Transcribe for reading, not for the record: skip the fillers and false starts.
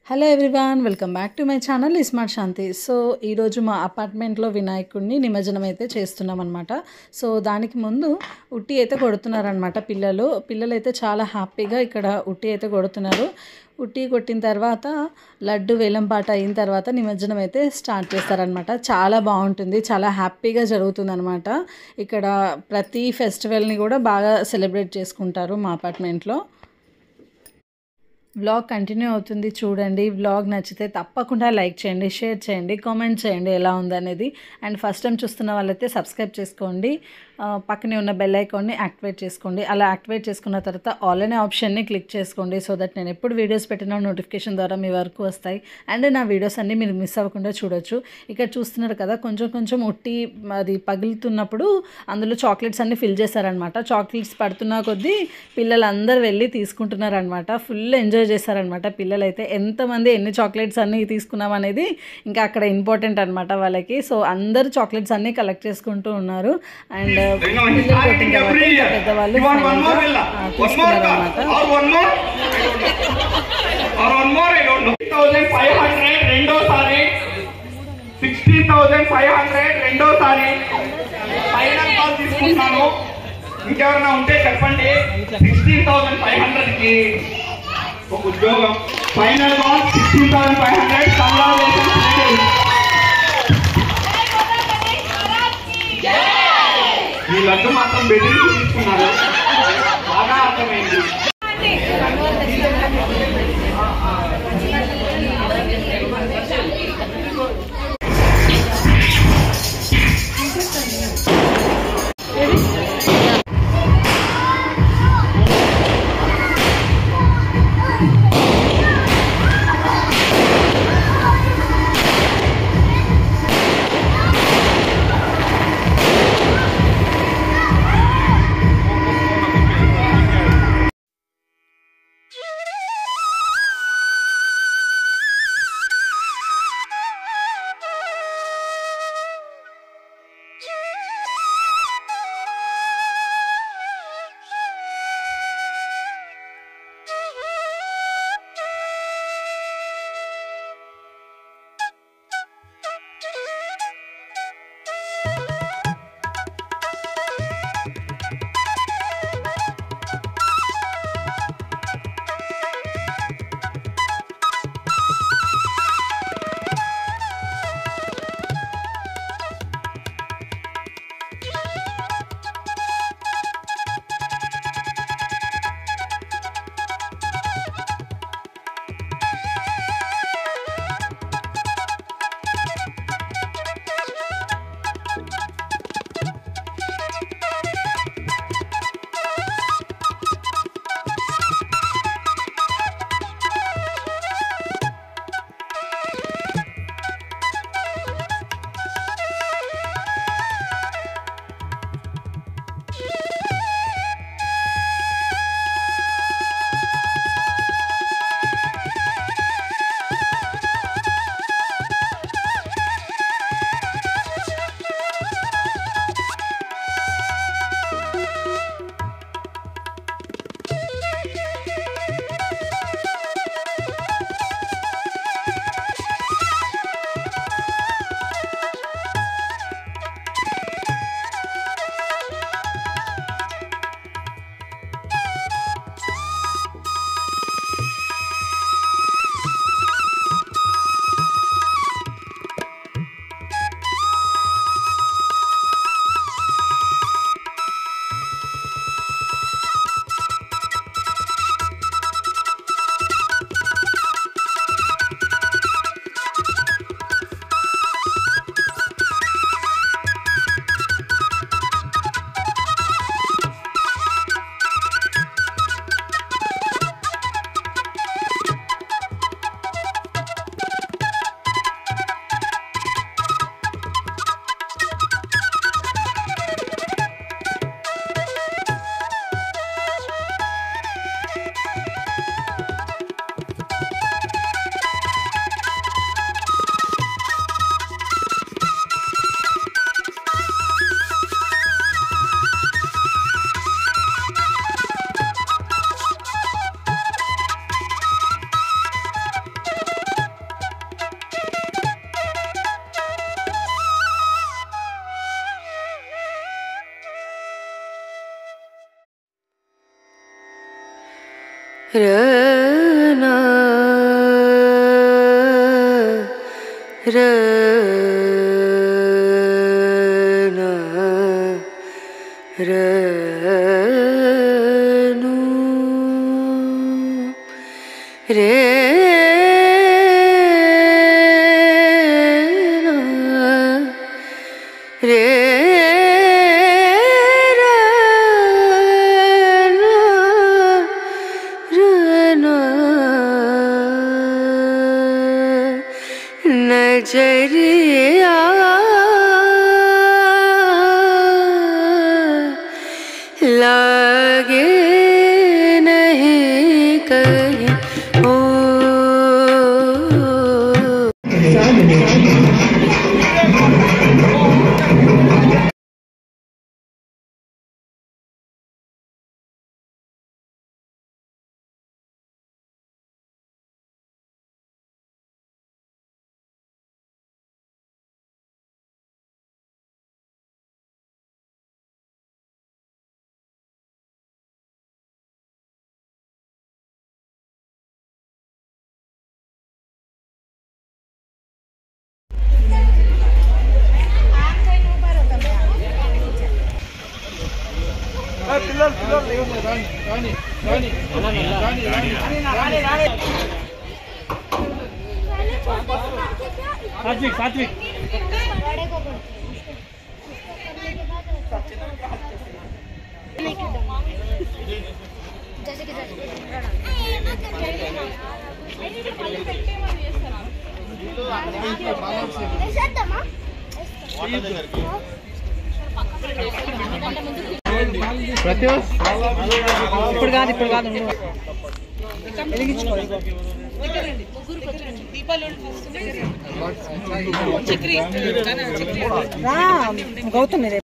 Hello everyone, welcome back to my channel smart Shanti. So ఈరోజు మా అపార్ట్మెంట్లో వినాయకుడిని నిమజ్జనం అయితే చేస్తున్నాం అనమాట. సో దానికి ముందు ఉట్టి అయితే కొడుతున్నారనమాట పిల్లలు అయితే చాలా హ్యాపీగా ఇక్కడ ఉట్టి అయితే కొడుతున్నారు. ఉట్టి కొట్టిన తర్వాత లడ్డు వేలంపాట అయిన తర్వాత నిమజ్జనం అయితే స్టార్ట్ చేస్తారనమాట. చాలా బాగుంటుంది, చాలా హ్యాపీగా జరుగుతుందనమాట. ఇక్కడ ప్రతి ఫెస్టివల్ని కూడా బాగా సెలబ్రేట్ చేసుకుంటారు మా అపార్ట్మెంట్లో. వ్లాగ్ కంటిన్యూ అవుతుంది, చూడండి. వ్లాగ్ నచ్చితే తప్పకుండా లైక్ చేయండి, షేర్ చేయండి, కామెంట్ చేయండి ఎలా ఉందనేది. అండ్ ఫస్ట్ టైం చూస్తున్న వాళ్ళైతే సబ్స్క్రైబ్ చేసుకోండి, పక్కనే ఉన్న బెల్ ఐకాన్ని యాక్టివేట్ చేసుకోండి. అలా యాక్టివేట్ చేసుకున్న తర్వాత ఆల్ అనే ఆప్షన్ని క్లిక్ చేసుకోండి, సో దట్ నేను ఎప్పుడు వీడియోస్ పెట్టినా నోటిఫికేషన్ ద్వారా మీ వరకు వస్తాయి. అండ్ నా వీడియోస్ అన్నీ మీరు మిస్ అవ్వకుండా చూడొచ్చు. ఇక్కడ చూస్తున్నారు కదా, కొంచెం కొంచెం ఉట్టి అది పగులుతున్నప్పుడు అందులో చాక్లెట్స్ అన్నీ ఫిల్ చేశారనమాట. చాక్లెట్స్ పడుతున్న కొద్దీ పిల్లలందరూ వెళ్ళి తీసుకుంటున్నారనమాట. ఫుల్ ఎంజాయ్ చేస్తారనమాట పిల్లలైతే. ఎంతమంది ఎన్ని చాక్లెట్స్ అన్నీ తీసుకున్నాం అనేది ఇంకా అక్కడ ఇంపార్టెంట్ అనమాట వాళ్ళకి. సో అందరూ చాక్లెట్స్ అన్నీ కలెక్ట్ చేసుకుంటూ ఉన్నారు. అండ్ పిల్లలు కొట్టిన తర్వాత ఇంకా పెద్దవాళ్ళు తీసుకున్నారనమాట. 16,500 రెండోసారి ఫైనల్ కాల్ తీసుకుంటాను. ఇంకెవరైనా ఉంటే చెప్పండి. 16,500కి ఒక ఉద్యోగం. Final call 16,500. వీళ్ళందరూ మాత్రం బెదిరించి తీసుకున్నారు, బాగా అర్థమైంది. रना रना रनु रे रे नजरिया लागे नहीं कहीं ओ सात्विक ఇప్పుడు కాదు గౌతమ్